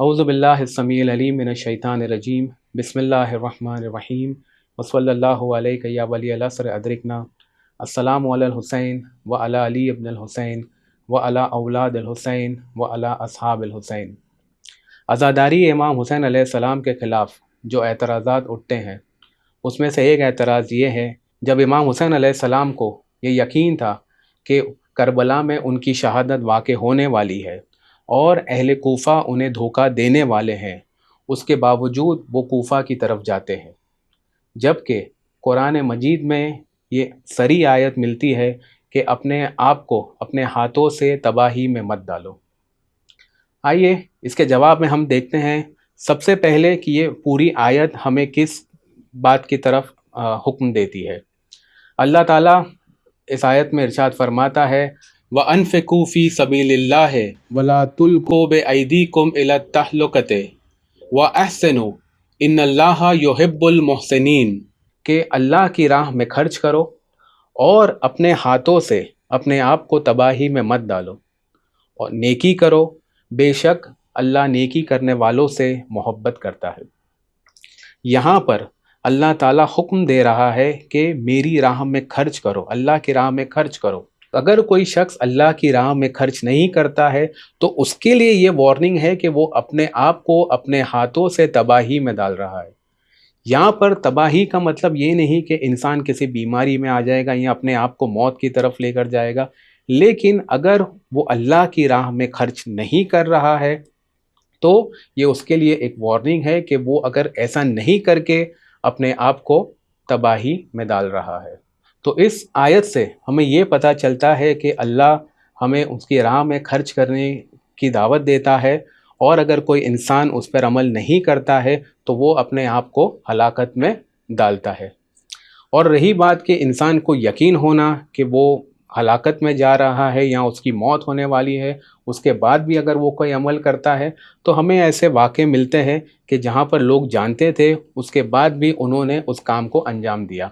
اعوذ باللہ السمیع العلیم من الشیطان الرجیم بسم اللہ الرحمن الرحیم وصلی اللہ علیہ یا ولی العصر ادرکنا السلام علی الحسین وعلی علی ابن الحسین وعلی اولاد الحسین وعلی اصحاب الحسین۔ عزاداری امام حسین علیہ السلام کے خلاف جو اعتراضات اٹھتے ہیں اس میں سے ایک اعتراض یہ ہے، جب امام حسین علیہ السلام کو یہ یقین تھا کہ کربلا میں ان کی شہادت واقع ہونے والی ہے اور اہل کوفہ انہیں دھوکہ دینے والے ہیں، اس کے باوجود وہ کوفہ کی طرف جاتے ہیں، جبکہ قرآن مجید میں یہ صریح آیت ملتی ہے کہ اپنے آپ کو اپنے ہاتھوں سے تباہی میں مت ڈالو۔ آئیے اس کے جواب میں ہم دیکھتے ہیں سب سے پہلے کہ یہ پوری آیت ہمیں کس بات کی طرف حکم دیتی ہے۔ اللہ تعالیٰ اس آیت میں ارشاد فرماتا ہے وَأَنفِقُوا فِي سَبِيلِ اللَّهِ وَلَا تُلْقُوا بِأَيْدِيكُمْ إِلَى التَّهْلُكَةِ وَأَحْسِنُوا إِنَّ اللَّهَ يُحِبُّ الْمُحْسِنِينَ، کہ اللہ کی راہ میں خرچ کرو اور اپنے ہاتھوں سے اپنے آپ کو تباہی میں مت ڈالو اور نیکی کرو، بے شک اللہ نیکی کرنے والوں سے محبت کرتا ہے۔ یہاں پر اللہ تعالیٰ حکم دے رہا ہے کہ میری راہ میں خرچ کرو، اللہ کی راہ میں خرچ کرو۔ اگر کوئی شخص اللہ کی راہ میں خرچ نہیں کرتا ہے تو اس کے لیے یہ وارننگ ہے کہ وہ اپنے آپ کو اپنے ہاتھوں سے تباہی میں ڈال رہا ہے۔ یہاں پر تباہی کا مطلب یہ نہیں کہ انسان کسی بیماری میں آ جائے گا یا اپنے آپ کو موت کی طرف لے کر جائے گا، لیکن اگر وہ اللہ کی راہ میں خرچ نہیں کر رہا ہے تو یہ اس کے لیے ایک وارننگ ہے کہ وہ اگر ایسا نہیں کر کے اپنے آپ کو تباہی میں ڈال رہا ہے۔ تو اس آیت سے ہمیں یہ پتہ چلتا ہے کہ اللہ ہمیں اس کی راہ میں خرچ کرنے کی دعوت دیتا ہے، اور اگر کوئی انسان اس پر عمل نہیں کرتا ہے تو وہ اپنے آپ کو ہلاکت میں ڈالتا ہے۔ اور رہی بات کہ انسان کو یقین ہونا کہ وہ ہلاکت میں جا رہا ہے یا اس کی موت ہونے والی ہے، اس کے بعد بھی اگر وہ کوئی عمل کرتا ہے تو ہمیں ایسے واقعے ملتے ہیں کہ جہاں پر لوگ جانتے تھے اس کے بعد بھی انہوں نے اس کام کو انجام دیا۔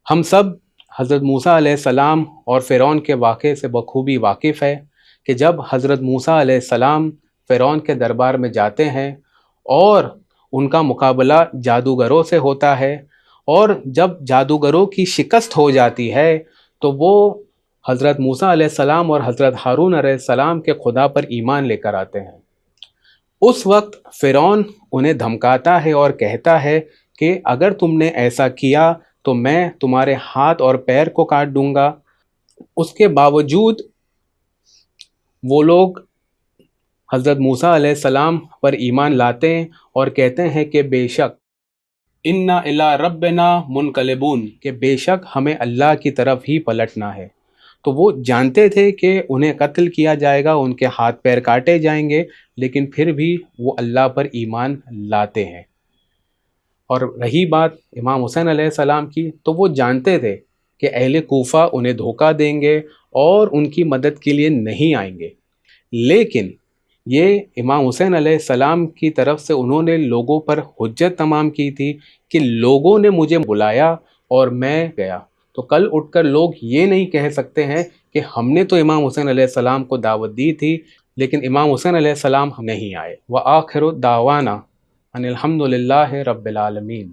ہم سب حضرت موسیٰ علیہ السلام اور فرعون کے واقعے سے بخوبی واقف ہے کہ جب حضرت موسیٰ علیہ السلام فرعون کے دربار میں جاتے ہیں اور ان کا مقابلہ جادوگروں سے ہوتا ہے، اور جب جادوگروں کی شکست ہو جاتی ہے تو وہ حضرت موسیٰ علیہ السلام اور حضرت ہارون علیہ السلام کے خدا پر ایمان لے کر آتے ہیں۔ اس وقت فرعون انہیں دھمکاتا ہے اور کہتا ہے کہ اگر تم نے ایسا کیا تو میں تمہارے ہاتھ اور پیر کو کاٹ دوں گا۔ اس کے باوجود وہ لوگ حضرت موسیٰ علیہ السلام پر ایمان لاتے ہیں اور کہتے ہیں کہ بے شک اِنَّا إِلَىٰ رَبِّنَا مُنْقَلِبُونَ، کہ بے شک ہمیں اللہ کی طرف ہی پلٹنا ہے۔ تو وہ جانتے تھے کہ انہیں قتل کیا جائے گا، ان کے ہاتھ پیر کاٹے جائیں گے، لیکن پھر بھی وہ اللہ پر ایمان لاتے ہیں۔ اور رہی بات امام حسین علیہ السلام کی، تو وہ جانتے تھے کہ اہل کوفہ انہیں دھوکہ دیں گے اور ان کی مدد کے لیے نہیں آئیں گے، لیکن یہ امام حسین علیہ السلام کی طرف سے انہوں نے لوگوں پر حجت تمام کی تھی کہ لوگوں نے مجھے بلایا اور میں گیا۔ تو کل اٹھ کر لوگ یہ نہیں کہہ سکتے ہیں کہ ہم نے تو امام حسین علیہ السلام کو دعوت دی تھی لیکن امام حسین علیہ السلام نہیں آئے۔ وآخر دعوانا ان الحمد للہ رب العالمین۔